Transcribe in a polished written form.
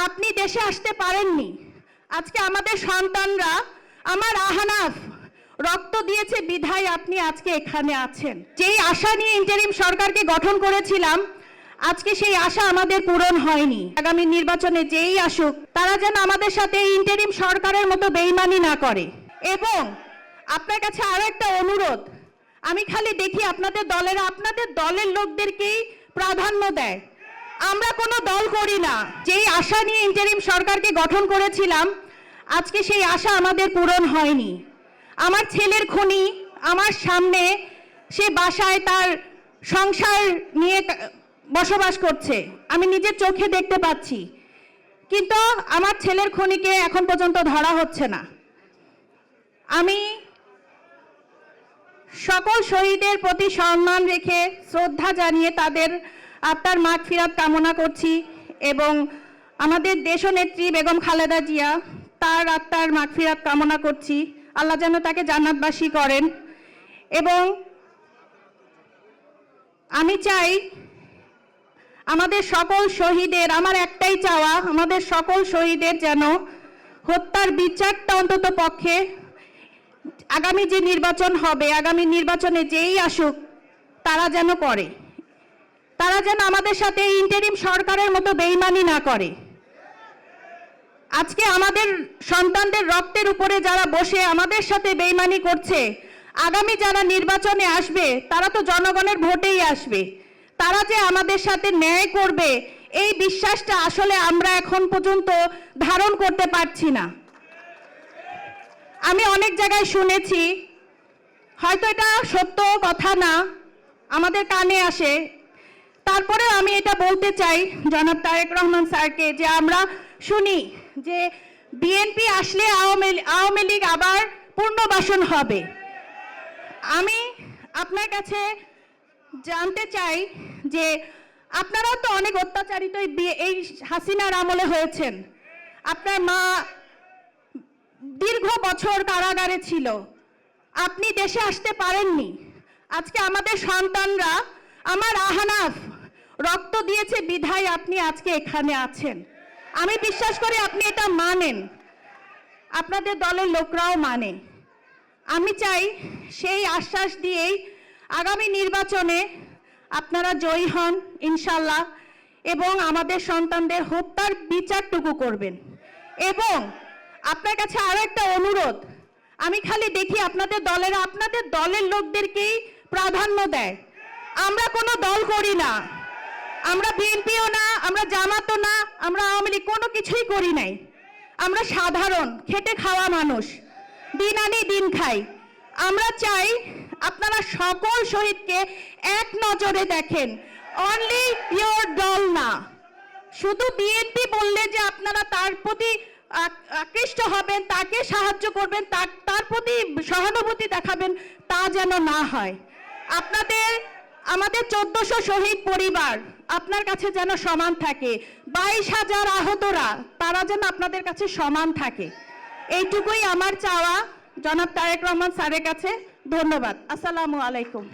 আপনি দেশে আসতে পারেননি। আজকে আমাদের সন্তানরা, আমার আহনাফ রক্ত দিয়েছে বিধায় আপনি আজকে এখানে আছেন। যেই আশা নিয়ে ইন্টারিম সরকারকে গঠন করেছিলাম, আজকে সেই আশা আমাদের পূরণ হয়নি। আগামী নির্বাচনে যেই আসুক, তারা যেন আমাদের সাথে এই ইন্টারিম সরকারের মতো বেইমানি না করে। এবং আপনার কাছে আরো একটা অনুরোধ, আমি খালি দেখি আপনাদের দলের লোকদেরকেই প্রাধান্য দেয়। আমরা কোনো দল করি না। যেই আশা নিয়ে ইন্টারিম সরকারকে গঠন করেছিলাম, আজকে সেই আশা আমাদের পূরণ হয়নি। আমার ছেলের খুনি আমার সামনে, সে বাসায় তার সংসার নিয়ে বসবাস করছে, আমি নিজের চোখে দেখতে পাচ্ছি, কিন্তু আমার ছেলের খুনিকে এখন পর্যন্ত ধরা হচ্ছে না। আমি সকল শহীদের প্রতি সম্মান রেখে শ্রদ্ধা জানিয়ে তাদের আত্মার মাগফিরাত কামনা করছি এবং আমাদের দেশনেত্রী বেগম খালেদা জিয়া, তার আত্মার মাগফিরাত কামনা করছি। আল্লাহ যেন তাকে জান্নাতবাসী করেন। এবং আমি চাই আমাদের সকল শহীদের, আমার একটাই চাওয়া, আমাদের সকল শহীদের যেন হত্যার বিচারটা অন্তত পক্ষে আগামী যে নির্বাচন হবে, আগামী নির্বাচনে যেই আসুক, তারা যেন করে। তারা যেন আমাদের সাথে ইন্টারিম সরকারের মতো বেইমানি না করে। আজকে আমাদের সন্তানদের রক্তের উপরে যারা বসে আমাদের সাথে বেইমানি করছে, আগামী যারা নির্বাচনে আসবে তারা তো জনগণের ভোটেই আসবে। তারা যে আমাদের সাথে ন্যায় করবে, এই বিশ্বাসটা আসলে আমরা এখন পর্যন্ত ধারণ করতে পারছি না। আমি অনেক জায়গায় শুনেছি, হয়তো এটা সত্য কথা না, আমাদের কানে আসে, তারপরেও আমি এটা বলতে চাই জনাব তারেক রহমান স্যারকে, যে আমরা শুনি যে বিএনপি আসলে আওয়ামী লীগ আবার পুনর্বাসন হবে। আমি আপনার কাছে জানতে চাই যে আপনারাও তো অনেক অত্যাচারিত এই হাসিনার আমলে হয়েছেন। আপনার মা দীর্ঘ বছর কারাগারে ছিল, আপনি দেশে আসতে পারেননি। আজকে আমাদের সন্তানরা, আমার আহনাফ রক্ত দিয়েছে বিধায় আপনি আজকে এখানে আছেন। আমি বিশ্বাস করি আপনি এটা মানেন, আপনাদের দলের লোকরাও মানে। আমি চাই সেই আশ্বাস দিয়েই আগামী নির্বাচনে আপনারা জয়ী হন ইনশাল্লাহ, এবং আমাদের সন্তানদের হত্যার বিচারটুকু করবেন। এবং আপনার কাছে আরো একটা অনুরোধ, আমি খালি দেখি আপনাদের দলের লোকদেরকেই প্রাধান্য দেয়। আমরা কোনো দল করি না, আমরা বিএনপিও না, আমরা জামাতও না, আমরা আওয়ামী লীগ, কোনো কিছুই করি নাই। আমরা সাধারণ খেটে খাওয়া মানুষ, দিন আনি দিন খাই। আমরা চাই আপনারা সকল শহীদকে এক নজরে দেখেন, অনলি ইয়োর দল না। শুধু বিএনপি বললে যে আপনারা তার প্রতি আকৃষ্ট হবেন, তাকে সাহায্য করবেন, তার প্রতি সহানুভূতি দেখাবেন, তা যেন না হয়। আমাদের 1400 শহীদ পরিবার আপনার কাছে যেন সমান থাকে, 22,000 আহতরা, তারা যেন আপনাদের কাছে সমান থাকে। এইটুকুই আমার চাওয়া জনাব তারেক রহমান স্যারের কাছে। ধন্যবাদ। আসসালামু আলাইকুম।